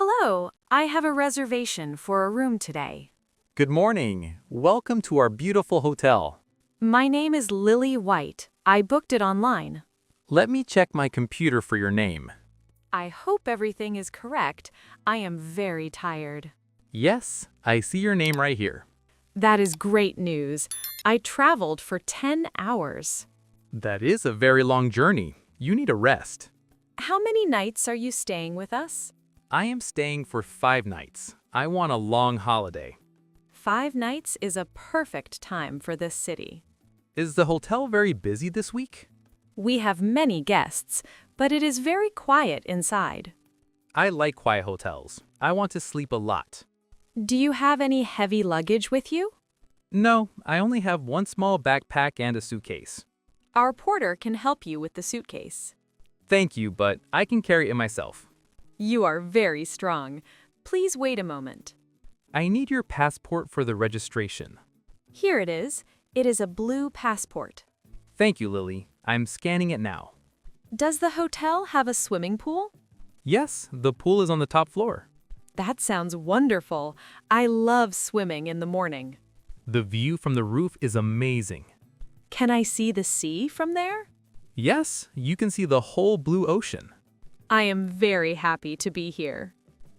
Hello, I have a reservation for a room today. Good morning. Welcome to our beautiful hotel. My name is Lily White. I booked it online. Let me check my computer for your name. I hope everything is correct. I am very tired. Yes, I see your name right here. That is great news. I traveled for 10 hours. That is a very long journey. You need a rest. How many nights are you staying with us? I am staying for 5 nights. I want a long holiday. 5 nights is a perfect time for this city. Is the hotel very busy this week? We have many guests, but it is very quiet inside. I like quiet hotels. I want to sleep a lot. Do you have any heavy luggage with you? No, I only have one small backpack and a suitcase. Our porter can help you with the suitcase. Thank you, but I can carry it myself. You are very strong. Please wait a moment. I need your passport for the registration. Here it is. It is a blue passport. Thank you, Lily. I'm scanning it now. Does the hotel have a swimming pool? Yes, the pool is on the top floor. That sounds wonderful. I love swimming in the morning. The view from the roof is amazing. Can I see the sea from there? Yes, you can see the whole blue ocean. I am very happy to be here.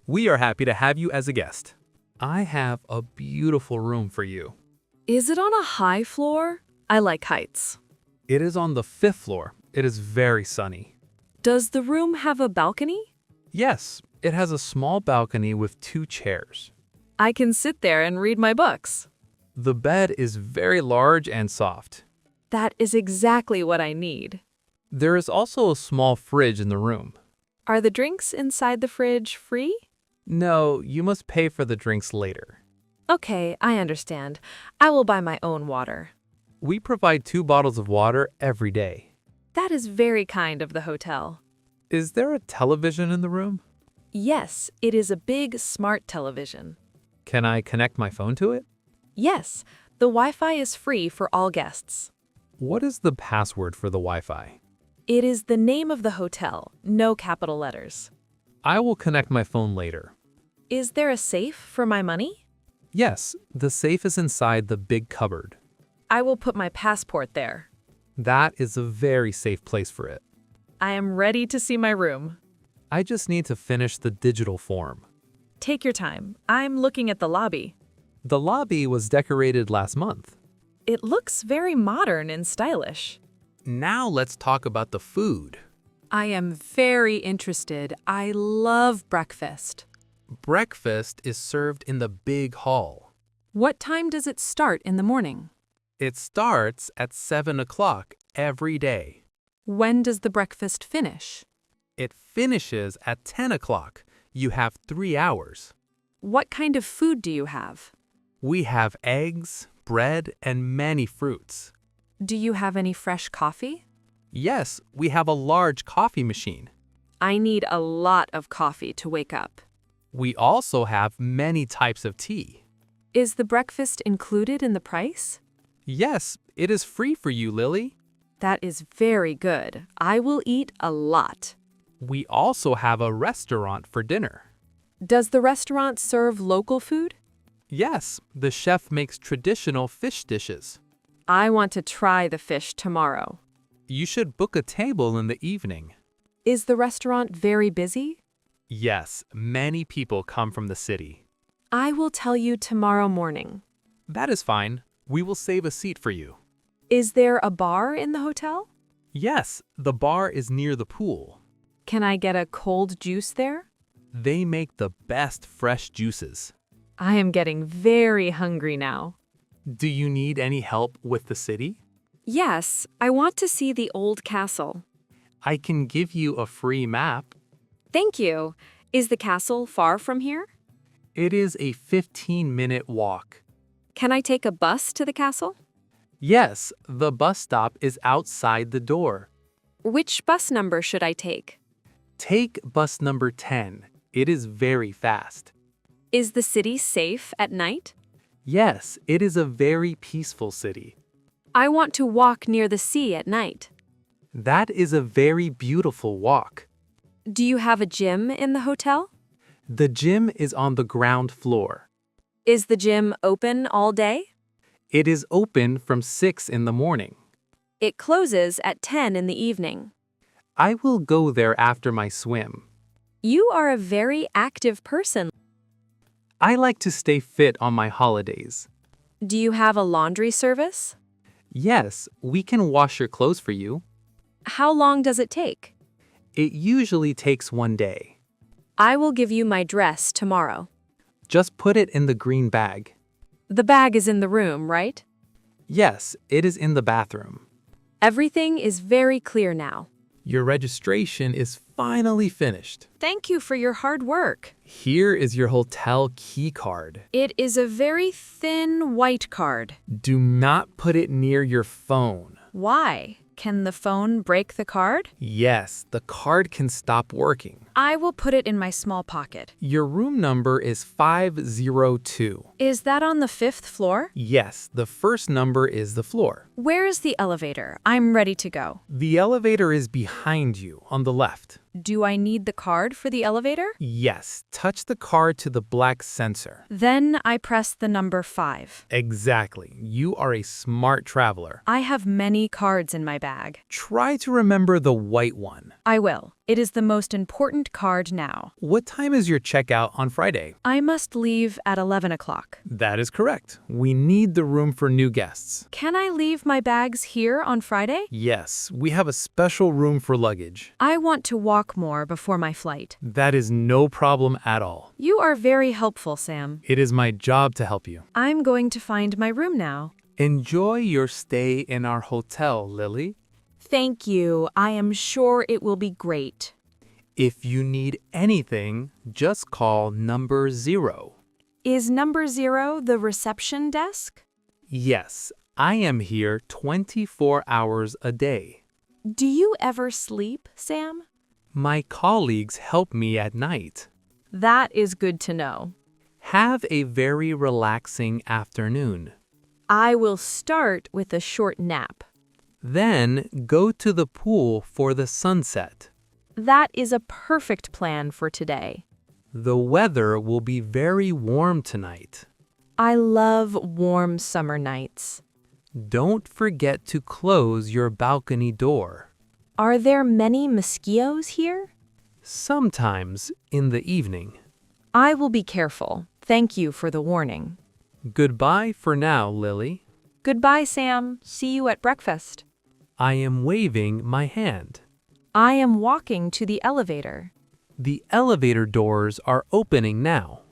We are happy to have you as a guest. I have a beautiful room for you. Is it on a high floor? I like heights. It is on the 5th floor. It is very sunny. Does the room have a balcony? Yes, it has a small balcony with 2 chairs. I can sit there and read my books. The bed is very large and soft. That is exactly what I need. There is also a small fridge in the room. Are the drinks inside the fridge free? No, you must pay for the drinks later. Okay, I understand. I will buy my own water. We provide 2 bottles of water every day. That is very kind of the hotel. Is there a television in the room? Yes, it is a big, smart television. Can I connect my phone to it? Yes, the Wi-Fi is free for all guests. What is the password for the Wi-Fi? It is the name of the hotel, no capital letters. I will connect my phone later. Is there a safe for my money? Yes, the safe is inside the big cupboard. I will put my passport there. That is a very safe place for it. I am ready to see my room. I just need to finish the digital form. Take your time. I'm looking at the lobby. The lobby was decorated last month. It looks very modern and stylish. Now let's talk about the food. I am very interested. I love breakfast. Breakfast is served in the big hall. What time does it start in the morning? It starts at 7 o'clock every day. When does the breakfast finish? It finishes at 10 o'clock. You have 3 hours. What kind of food do you have? We have eggs, bread, and many fruits. Do you have any fresh coffee? Yes, we have a large coffee machine. I need a lot of coffee to wake up. We also have many types of tea. Is the breakfast included in the price? Yes, it is free for you, Lily. That is very good. I will eat a lot. We also have a restaurant for dinner. Does the restaurant serve local food? Yes, the chef makes traditional fish dishes. I want to try the fish tomorrow. You should book a table in the evening. Is the restaurant very busy? Yes, many people come from the city. I will tell you tomorrow morning. That is fine. We will save a seat for you. Is there a bar in the hotel? Yes, the bar is near the pool. Can I get a cold juice there? They make the best fresh juices. I am getting very hungry now. Do you need any help with the city? Yes, I want to see the old castle. I can give you a free map. Thank you. Is the castle far from here? It is a 15-minute walk. Can I take a bus to the castle? Yes, the bus stop is outside the door. Which bus number should I take? Take bus number 10. It is very fast. Is the city safe at night? Yes, it is a very peaceful city. I want to walk near the sea at night. That is a very beautiful walk. Do you have a gym in the hotel? The gym is on the ground floor. Is the gym open all day? It is open from 6 in the morning. It closes at 10 in the evening. I will go there after my swim. You are a very active person. I like to stay fit on my holidays. Do you have a laundry service? Yes, we can wash your clothes for you. How long does it take? It usually takes 1 day. I will give you my dress tomorrow. Just put it in the green bag. The bag is in the room, right? Yes, it is in the bathroom. Everything is very clear now. Your registration is finally finished. Thank you for your hard work. Here is your hotel key card. It is a very thin white card. Do not put it near your phone. Why? Can the phone break the card? Yes, the card can stop working. I will put it in my small pocket. Your room number is 502. Is that on the 5th floor? Yes, the first number is the floor. Where is the elevator? I'm ready to go. The elevator is behind you on the left. Do I need the card for the elevator? Yes, touch the card to the black sensor. Then I press the number 5. Exactly. You are a smart traveler. I have many cards in my bag. Try to remember the white one. I will. It is the most important card now. What time is your checkout on Friday? I must leave at 11 o'clock. That is correct. We need the room for new guests. Can I leave my bags here on Friday? Yes, we have a special room for luggage. I want to walk more before my flight. That is no problem at all. You are very helpful, Sam. It is my job to help you. I'm going to find my room now. Enjoy your stay in our hotel, Lily. Thank you. I am sure it will be great. If you need anything, just call number 0. Is number 0 the reception desk? Yes, I am here 24 hours a day. Do you ever sleep, Sam? My colleagues help me at night. That is good to know. Have a very relaxing afternoon. I will start with a short nap. Then go to the pool for the sunset. That is a perfect plan for today. The weather will be very warm tonight. I love warm summer nights. Don't forget to close your balcony door. Are there many mosquitoes here? Sometimes in the evening. I will be careful. Thank you for the warning. Goodbye for now, Lily. Goodbye, Sam. See you at breakfast. I am waving my hand. I am walking to the elevator. The elevator doors are opening now.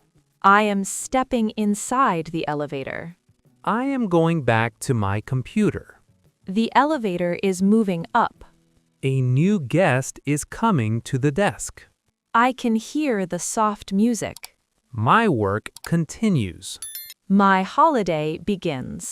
I am stepping inside the elevator. I am going back to my computer. The elevator is moving up. A new guest is coming to the desk. I can hear the soft music. My work continues. My holiday begins.